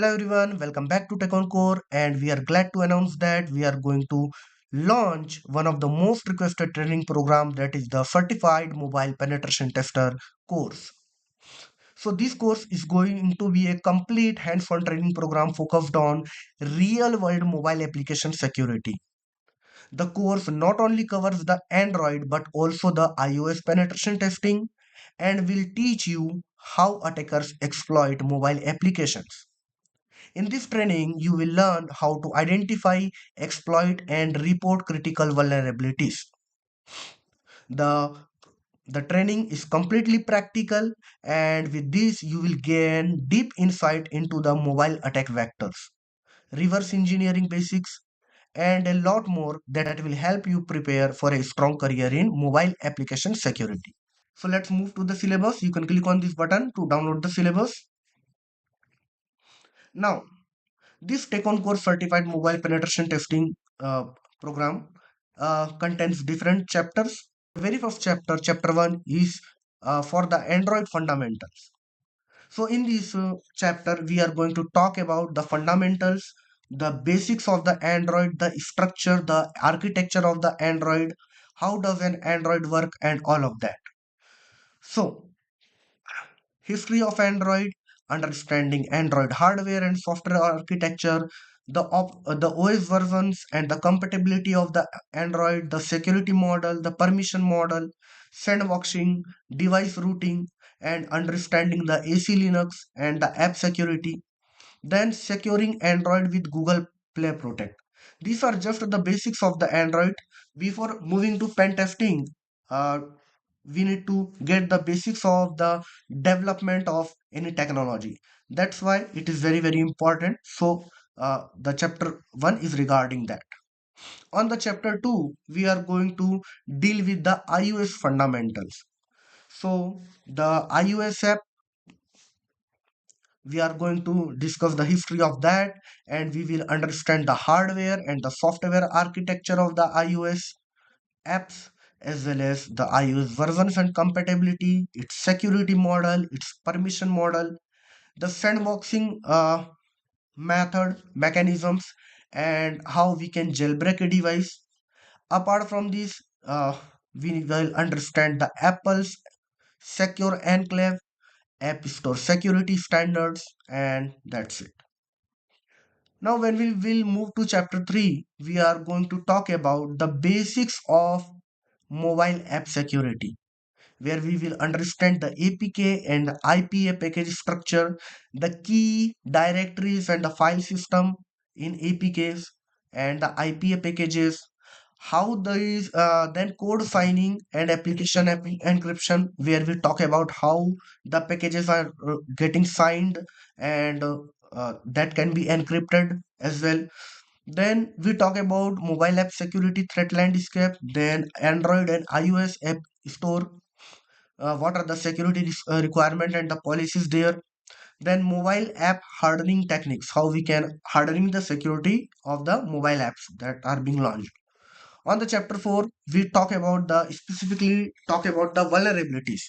Hello everyone, welcome back to Techonquer, and we are glad to announce that we are going to launch one of the most requested training program, that is the Certified Mobile Penetration Tester course. So this course is going to be a complete hands-on training program focused on real-world mobile application security. The course not only covers the Android but also the iOS penetration testing and will teach you how attackers exploit mobile applications. In this training, you will learn how to identify, exploit, and report critical vulnerabilities. The, the training is completely practical, and with this, you will gain deep insight into the mobile attack vectors, reverse engineering basics, and a lot more that will help you prepare for a strong career in mobile application security. So let's move to the syllabus. You can click on this button to download the syllabus. Now, this Techonquer certified mobile penetration testing program contains different chapters. Very first chapter, chapter 1, is for the Android fundamentals. So in this chapter, we are going to talk about the fundamentals, the basics of the Android, the structure, the architecture of the Android, how does an Android work, and all of that. So history of Android, understanding Android hardware and software architecture, the OS versions and the compatibility of the Android, the security model, the permission model, sandboxing, device routing, and understanding the AC Linux and the app security, then securing Android with Google Play Protect. These are just the basics of the Android. Before moving to pen testing, uh, we need to get the basics of the development of any technology. That's why it is very, very important. So, the chapter 1 is regarding that. On the chapter 2, we are going to deal with the iOS fundamentals. So, the iOS app, we are going to discuss the history of that, and we will understand the hardware and the software architecture of the iOS apps, as well as the iOS versions and compatibility, its security model, its permission model, the sandboxing method, mechanisms, and how we can jailbreak a device. Apart from this, we will understand the Apple's secure enclave, App Store security standards, and that's it. Now, when we will move to chapter 3, we are going to talk about the basics of mobile app security, where we will understand the APK and IPA package structure, the key directories and the file system in APKs and the IPA packages, how these then code signing and application encryption, where we talk about how the packages are getting signed and that can be encrypted as well. Then we talk about mobile app security threat landscape, then Android and iOS app store, what are the security requirement and the policies there. Then mobile app hardening techniques, how we can hardening the security of the mobile apps that are being launched. On the chapter 4, we talk about the specifically talk about the vulnerabilities,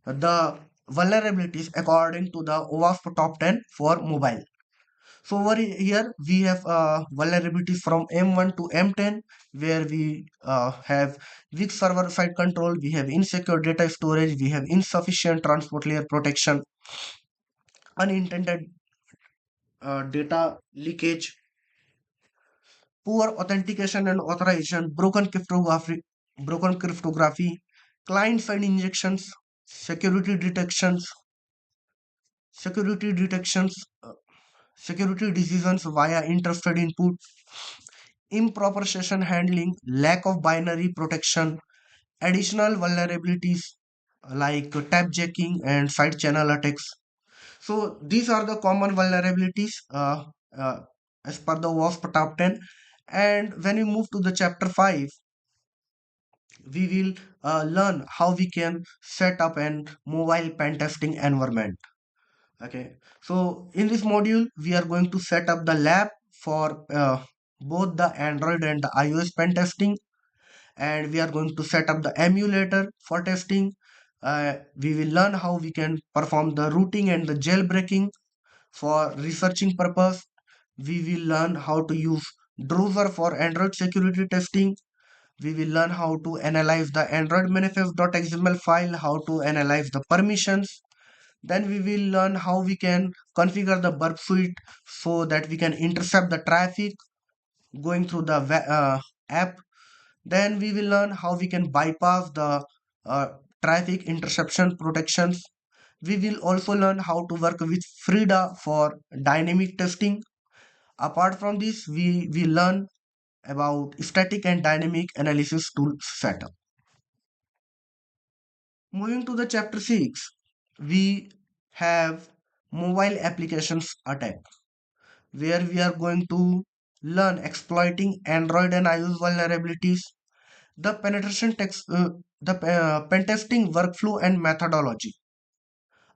the vulnerabilities according to the OWASP top 10 for mobile. So over here we have vulnerabilities from M1 to M10, where we have weak server side control, we have insecure data storage, we have insufficient transport layer protection, unintended data leakage, poor authentication and authorization, broken cryptography, client side injections, security detections, security detections, security decisions via interrupted input, improper session handling, lack of binary protection, additional vulnerabilities like tab jacking and side channel attacks. So these are the common vulnerabilities uh, as per the WASP top 10. And when we move to the chapter 5, we will learn how we can set up an mobile pen testing environment. Okay, so in this module, we are going to set up the lab for both the Android and the iOS pen testing, and we are going to set up the emulator for testing. We will learn how we can perform the routing and the jailbreaking For researching purpose, we will learn how to use Druser for Android security testing. We will learn how to analyze the Android manifest.xml file, how to analyze the permissions. Then we will learn how we can configure the burp suite so that we can intercept the traffic going through the app. Then we will learn how we can bypass the uh, traffic interception protections. We will also learn how to work with Frida for dynamic testing. Apart from this, we will learn about static and dynamic analysis tool setup. Moving to the chapter 6, we have mobile applications attack, where we are going to learn exploiting Android and iOS vulnerabilities, the pen testing workflow and methodology.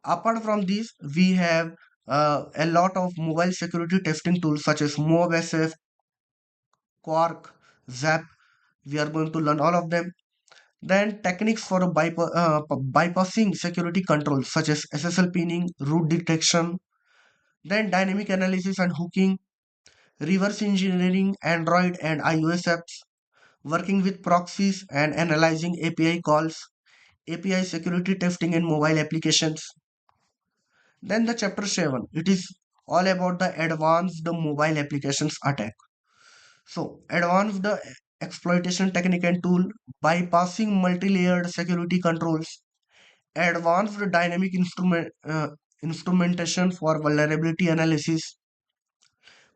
Apart from this, we have a lot of mobile security testing tools such as MobSF, Quark, Zap. We are going to learn all of them. Then techniques for bypassing security controls such as SSL pinning, root detection. Then dynamic analysis and hooking, reverse engineering Android and iOS apps, working with proxies and analyzing API calls, API security testing in mobile applications. Then the chapter 7, it is all about the advanced mobile applications attack. So advanced exploitation technique and tool, bypassing multi-layered security controls, advanced dynamic instrumentation for vulnerability analysis,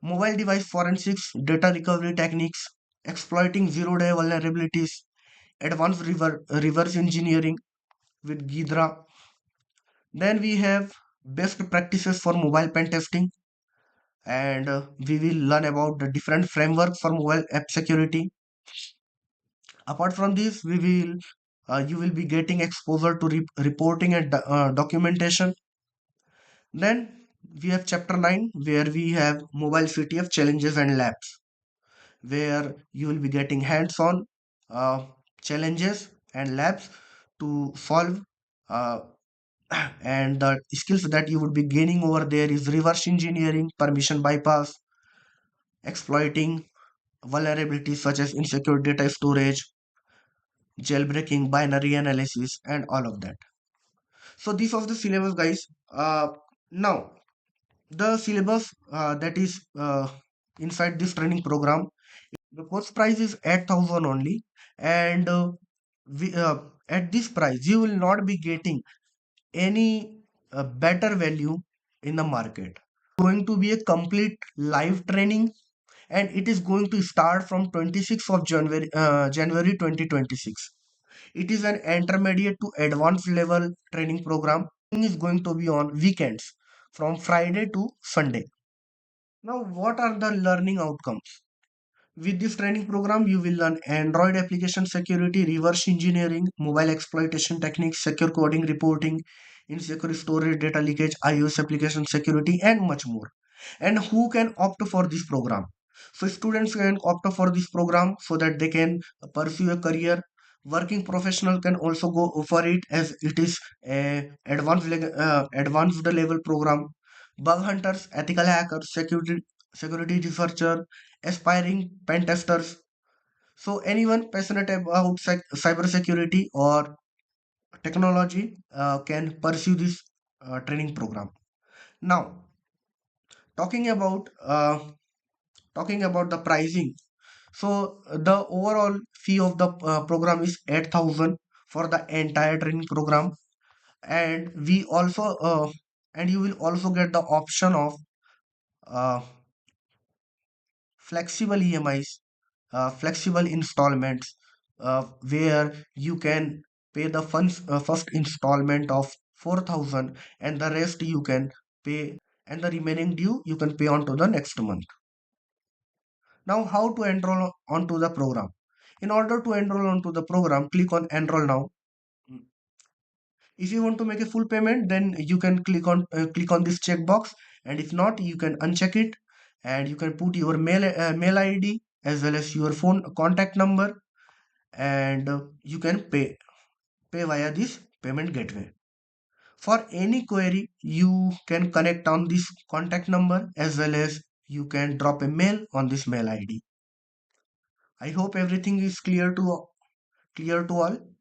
mobile device forensics, data recovery techniques, exploiting zero-day vulnerabilities, advanced reverse engineering with Ghidra. Then we have best practices for mobile pen testing, and we will learn about the different frameworks for mobile app security. Apart from this, we will you will be getting exposure to reporting and documentation. Then we have chapter 9, where we have mobile CTF challenges and labs, where you will be getting hands-on uh, challenges and labs to solve, uh, and the skills that you would be gaining over there is reverse engineering, permission bypass, exploiting vulnerabilities such as insecure data storage, jailbreaking, binary analysis, and all of that. So this was the syllabus, guys. Now the syllabus that is inside this training program, the course price is 8,000 only, and we, at this price you will not be getting any better value in the market. Going to be a complete live training, and it is going to start from 26th of January 2026. It is an intermediate to advanced level training program. It is going to be on weekends from Friday to Sunday. Now, what are the learning outcomes? With this training program, you will learn Android application security, reverse engineering, mobile exploitation techniques, secure coding reporting, insecure storage, data leakage, iOS application security, and much more. And who can opt for this program? So students can opt for this program so that they can pursue a career. Working professional can also go for it, as it is a advanced level program. Bug hunters, ethical hackers, security researcher, aspiring pen testers. So anyone passionate about cyber security or technology can pursue this training program. Now, talking about uh, talking about the pricing. So the overall fee of the program is 8,000 for the entire training program, and we also and you will also get the option of uh, flexible EMIs, flexible installments, where you can pay the first installment of 4,000, and the rest you can pay, and the remaining due you can pay on to the next month. Now, how to enroll onto the program? In order to enroll onto the program, click on enroll now. If you want to make a full payment, then you can click on this checkbox, and if not, you can uncheck it, and you can put your mail ID as well as your phone contact number, and you can pay via this payment gateway. For any query, you can connect on this contact number as well as you can drop a mail on this mail ID. I hope everything is clear to all.